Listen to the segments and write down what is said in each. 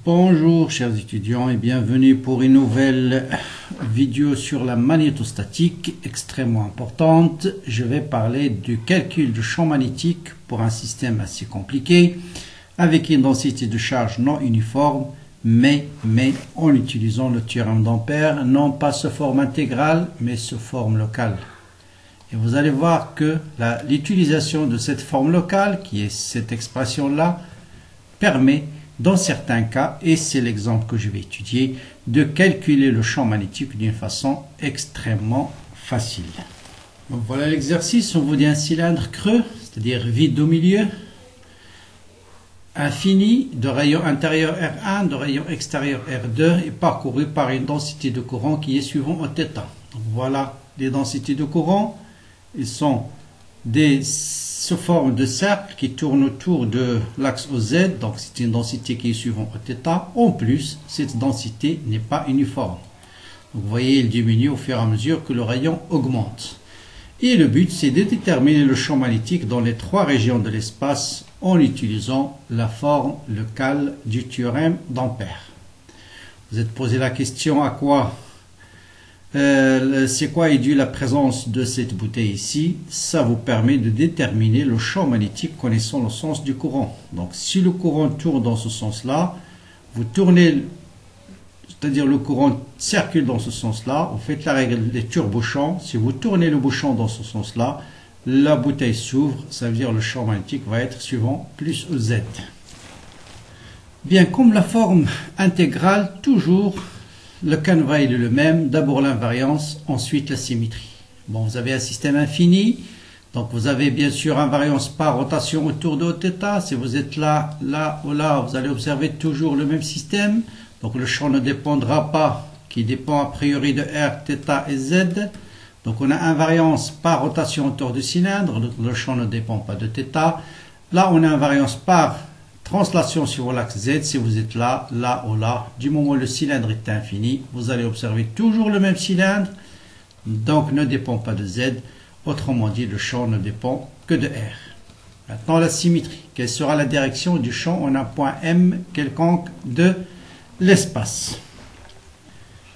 Bonjour chers étudiants et bienvenue pour une nouvelle vidéo sur la magnétostatique extrêmement importante. Je vais parler du calcul du champ magnétique pour un système assez compliqué avec une densité de charge non uniforme mais en utilisant le théorème d'Ampère, non pas sous forme intégrale mais sous forme locale. Et vous allez voir que l'utilisation de cette forme locale, qui est cette expression-là, permet dans certains cas, et c'est l'exemple que je vais étudier, de calculer le champ magnétique d'une façon extrêmement facile. Donc voilà l'exercice. On vous dit un cylindre creux, c'est-à-dire vide au milieu, infini, de rayon intérieur R1, de rayon extérieur R2, et parcouru par une densité de courant qui est suivant au θ. Donc voilà les densités de courant. Ils sont sous forme de cercle qui tourne autour de l'axe OZ, donc c'est une densité qui est suivante au θ. En plus, cette densité n'est pas uniforme. Donc vous voyez, il diminue au fur et à mesure que le rayon augmente. Et le but, c'est de déterminer le champ magnétique dans les trois régions de l'espace en utilisant la forme locale du théorème d'Ampère. Vous êtes posé la question à quoi c'est quoi est dû la présence de cette bouteille ici? Ça vous permet de déterminer le champ magnétique connaissant le sens du courant. Donc si le courant tourne dans ce sens-là, vous tournez, c'est-à-dire le courant circule dans ce sens-là, vous faites la règle des turbo-champs. Si vous tournez le bouchon dans ce sens-là, la bouteille s'ouvre, ça veut dire le champ magnétique va être suivant plus Z. Bien, comme la forme intégrale, toujours le canevas est le même, d'abord l'invariance, ensuite la symétrie. Bon, vous avez un système infini, donc vous avez bien sûr invariance par rotation autour de θ. Si vous êtes là, là ou là, vous allez observer toujours le même système. Donc le champ ne dépendra pas, qui dépend a priori de R, θ et Z. Donc on a invariance par rotation autour du cylindre, donc le champ ne dépend pas de θ. Là on a invariance par translation sur l'axe Z. Si vous êtes là, là ou là, du moment où le cylindre est infini, vous allez observer toujours le même cylindre, donc ne dépend pas de Z. Autrement dit, le champ ne dépend que de R. Maintenant, la symétrie. Quelle sera la direction du champ en un point M quelconque de l'espace?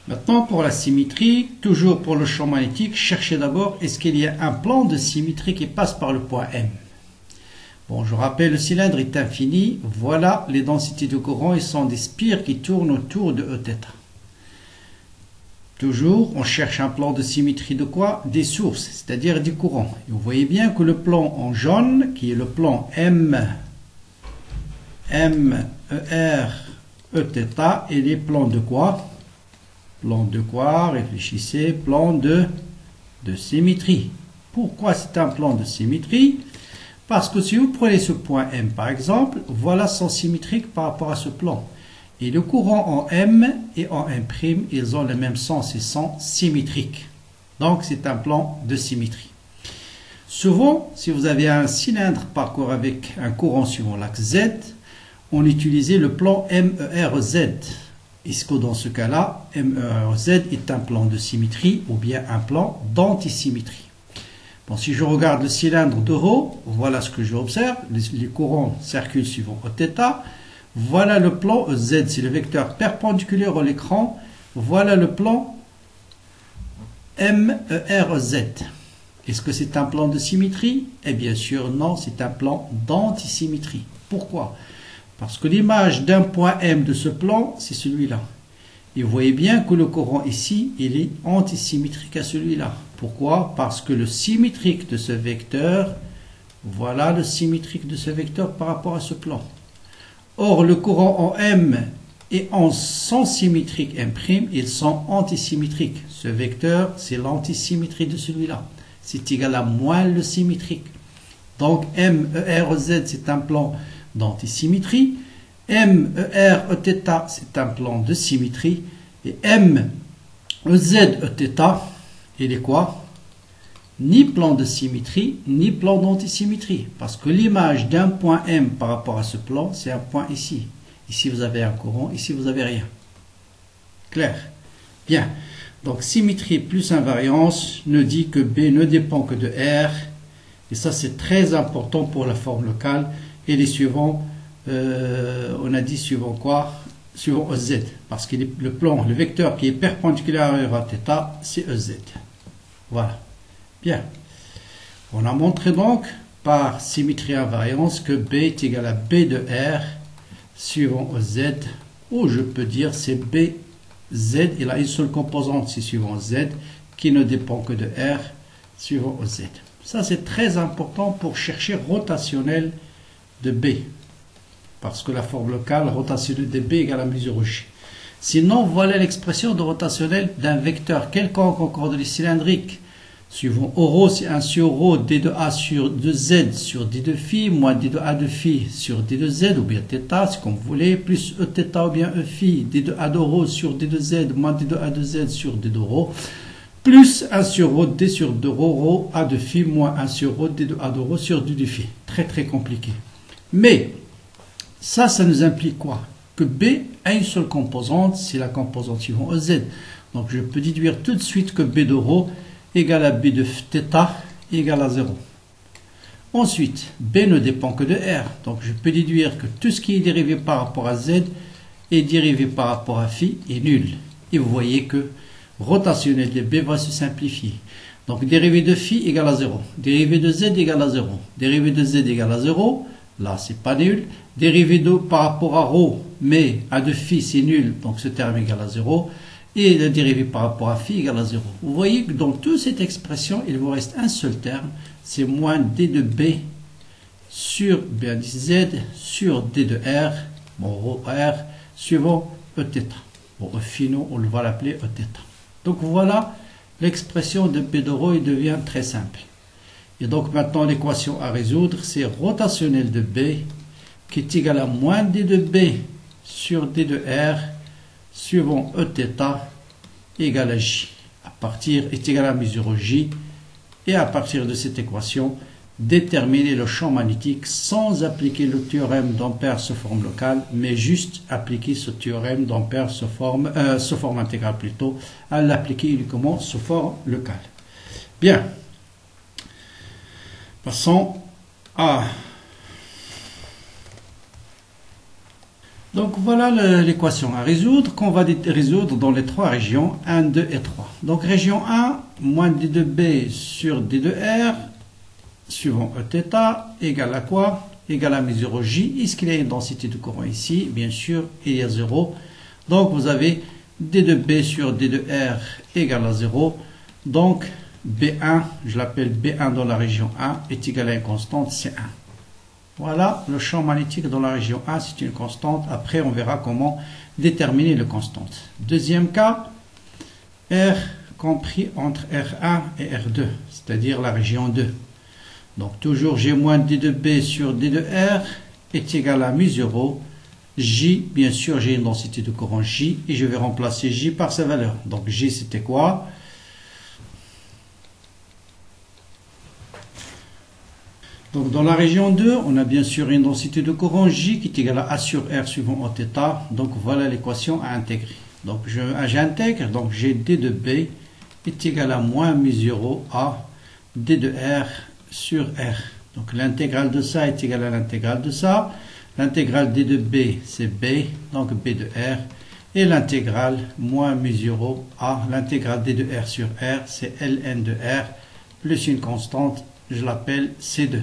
Maintenant, pour la symétrie, toujours pour le champ magnétique, cherchez d'abord, est-ce qu'il y a un plan de symétrie qui passe par le point M? Bon, je rappelle, le cylindre est infini. Voilà les densités de courant. Ils sont des spires qui tournent autour de Eθ. Toujours, on cherche un plan de symétrie de quoi? Des sources, c'est-à-dire du courant. Et vous voyez bien que le plan en jaune, qui est le plan M, ER, Eθ, et les plans de quoi? Plan de quoi? Réfléchissez, plan de symétrie. Pourquoi c'est un plan de symétrie? Parce que si vous prenez ce point M par exemple, voilà sont symétriques par rapport à ce plan. Et le courant en M et en M', ils ont le même sens, ils sont symétriques. Donc c'est un plan de symétrie. Souvent, si vous avez un cylindre parcouru avec un courant suivant l'axe Z, on utilisait le plan MERZ. Est-ce que dans ce cas-là, MERZ est un plan de symétrie ou bien un plan d'antisymétrie? Bon, si je regarde le cylindre de haut, voilà ce que j'observe. Les courants circulent suivant θ. Voilà le plan Z, c'est le vecteur perpendiculaire à l'écran. Voilà le plan MERZ. Est-ce que c'est un plan de symétrie? Eh bien sûr, non, c'est un plan d'antisymétrie. Pourquoi? Parce que l'image d'un point M de ce plan, c'est celui-là. Et vous voyez bien que le courant ici, il est antisymétrique à celui-là. Pourquoi? Parce que le symétrique de ce vecteur, voilà le symétrique de ce vecteur par rapport à ce plan. Or, le courant en M et en son symétrique M', ils sont antisymétriques. Ce vecteur, c'est l'antisymétrie de celui-là. C'est égal à moins le symétrique. Donc, MERZ, c'est un plan d'antisymétrie. MER Eθ, c'est un plan de symétrie. Et MEZ Eθ, il est quoi? Ni plan de symétrie, ni plan d'antisymétrie. Parce que l'image d'un point M par rapport à ce plan, c'est un point ici. Ici, vous avez un courant, ici, vous n'avez rien. Clair? Bien. Donc, symétrie plus invariance ne dit que B ne dépend que de R. Et ça, c'est très important pour la forme locale. Et les suivants, on a dit suivant quoi? suivant EZ, parce que le plan, le vecteur qui est perpendiculaire à θ, c'est EZ. Voilà. Bien. On a montré donc par symétrie invariance que B est égal à B de R suivant EZ, ou je peux dire c'est BZ, il a une seule composante, c'est suivant Z, qui ne dépend que de R suivant EZ. Ça c'est très important pour chercher rotationnel de B, parce que la forme locale rotationnelle de B égale à mesure J. Sinon, voilà l'expression de rotationnel d'un vecteur quelconque en coordonnées cylindriques. Suivant ρ, c'est 1 sur ρ, d de A sur 2Z sur d de phi, moins d de A de phi sur d de Z, ou bien θ, c'est comme vous voulez, plus Eθ ou bien E phi, d de A de ρ sur d de Z, moins d de A de Z sur d de ρ, plus 1 sur ρ, d sur 2 ρ, A de phi, moins 1 sur ρ, d de A de ρ sur d de phi. Très très compliqué. Mais, ça nous implique quoi? Que B a une seule composante, c'est la composante suivant EZ. Donc je peux déduire tout de suite que B de ρ égale à B de θ égale à 0. Ensuite, B ne dépend que de R. Donc je peux déduire que tout ce qui est dérivé par rapport à Z est dérivé par rapport à phi est nul. Et vous voyez que rotationnel de B va se simplifier. Donc dérivé de phi égale à 0. Dérivé de Z égale à 0. Dérivé de Z égale à 0. Là, c'est pas nul. Dérivé de par rapport à ρ, mais A de phi c'est nul, donc ce terme égale à 0. Et le dérivé par rapport à phi égale à 0. Vous voyez que dans toute cette expression, il vous reste un seul terme, c'est moins d de B sur B indice Z sur d de R, bon, R, suivant Eθ. Bon, finaux, on va l'appeler Eθ. Donc voilà l'expression de B de ρ, il devient très simple. Et donc maintenant l'équation à résoudre, c'est rotationnel de B qui est égal à moins d de B sur d de R suivant Eθ égale à J. À partir est égal à mesure J. Et à partir de cette équation, déterminer le champ magnétique sans appliquer le théorème d'Ampère sous forme locale, mais juste appliquer ce théorème d'Ampère sous forme intégrale plutôt, à l'appliquer uniquement sous forme locale. Bien. Passons à... Donc voilà l'équation à résoudre qu'on va résoudre dans les trois régions 1, 2 et 3. Donc région 1, moins d de B sur d de R, suivant Eθ, égale à quoi? Égale à mesure J. Est-ce qu'il y a une densité de courant ici? Bien sûr, il y a 0. Donc vous avez d de B sur d de R égale à 0. Donc B1, je l'appelle B1 dans la région 1, est égal à une constante C1. Voilà, le champ magnétique dans la région 1, c'est une constante. Après, on verra comment déterminer les constantes. Deuxième cas, R compris entre R1 et R2, c'est-à-dire la région 2. Donc, toujours G moins D de B sur D de R est égal à mu0. J, bien sûr, j'ai une densité de courant J, et je vais remplacer J par sa valeur. Donc, J, c'était quoi? Donc dans la région 2, on a bien sûr une densité de courant J qui est égale à A sur R suivant Eθ. Donc voilà l'équation à intégrer. Donc j'intègre, donc j'ai D de B est égal à moins mu0 A D de R sur R. Donc l'intégrale de ça est égale à l'intégrale de ça. L'intégrale D de B c'est B, donc B de R. Et l'intégrale moins mu0 A, l'intégrale D de R sur R c'est ln de R plus une constante, je l'appelle C2.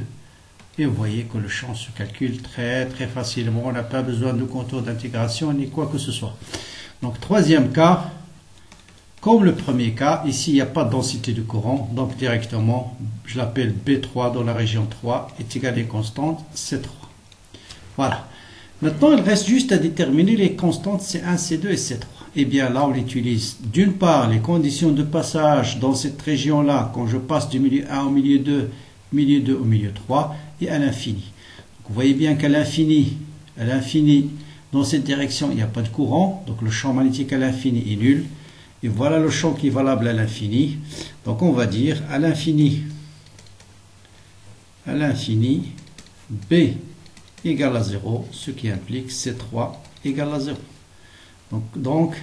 Et vous voyez que le champ se calcule très très facilement. On n'a pas besoin de contour d'intégration ni quoi que ce soit. Donc troisième cas, comme le premier cas, ici il n'y a pas de densité de courant. Donc directement, je l'appelle B3 dans la région 3 est égal à une constante C3. Voilà. Maintenant, il reste juste à déterminer les constantes C1, C2 et C3. Et bien là, on utilise d'une part les conditions de passage dans cette région-là, quand je passe du milieu 1 au milieu 2, milieu 2 au milieu 3, et à l'infini. Vous voyez bien qu'à l'infini, dans cette direction, il n'y a pas de courant, donc le champ magnétique à l'infini est nul. Et voilà le champ qui est valable à l'infini. Donc on va dire à l'infini, B égale à 0, ce qui implique C3 égale à 0. Donc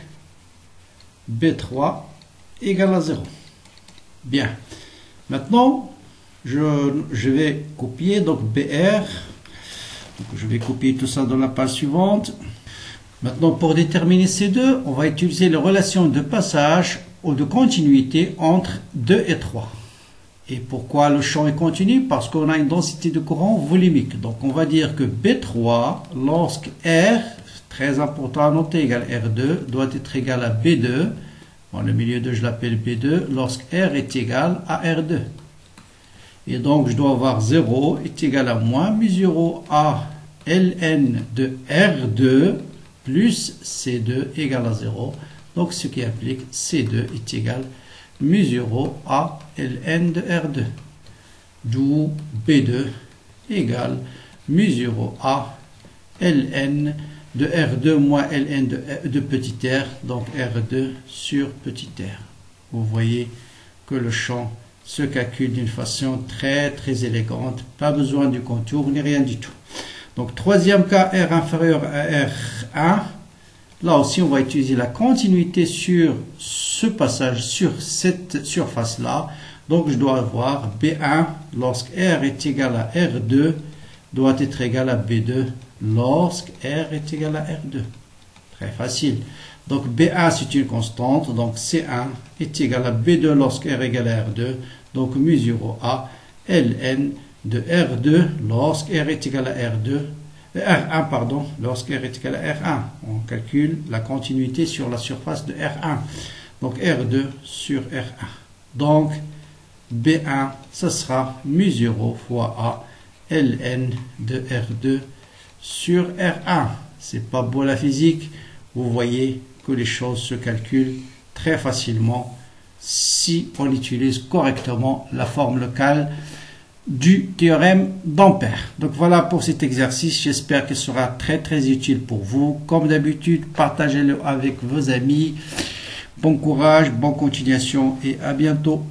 B3 égale à 0. Bien. Maintenant, je vais copier donc BR. Donc je vais copier tout ça dans la page suivante. Maintenant, pour déterminer ces deux, on va utiliser les relations de passage ou de continuité entre 2 et 3. Et pourquoi le champ est continu? Parce qu'on a une densité de courant volumique. Donc on va dire que B3, lorsque R, très important à noter, égale R2, doit être égal à B2. Bon, le milieu 2, je l'appelle B2, lorsque R est égal à R2. Et donc je dois avoir 0 est égal à moins mu0 à ln de R2 plus C2 égale à 0. Donc ce qui implique C2 est égal à mu0 à ln de R2. D'où B2 égale mu0 à ln de R2 moins ln de petit r, donc R2 sur petit r. Vous voyez que le champ se calcule d'une façon très élégante, pas besoin du contour ni rien du tout. Donc troisième cas, R inférieur à R1, là aussi on va utiliser la continuité sur ce passage, sur cette surface là. Donc je dois avoir B1 lorsque R est égal à R2 doit être égal à B2 lorsque R est égal à R2. Très facile. Donc B1 c'est une constante, donc C1 est égal à B2 lorsque R est égal à R2, donc mu0 à ln de R2 lorsque R est égal à R1, pardon, lorsque R est égal à R1. On calcule la continuité sur la surface de R1. Donc R2 sur R1. Donc B1, ce sera mu0 fois A ln de R2 sur R1. C'est pas beau la physique. Vous voyez que les choses se calculent très facilement si on utilise correctement la forme locale du théorème d'Ampère. Donc voilà pour cet exercice. J'espère qu'il sera très utile pour vous. Comme d'habitude, partagez-le avec vos amis. Bon courage, bonne continuation et à bientôt.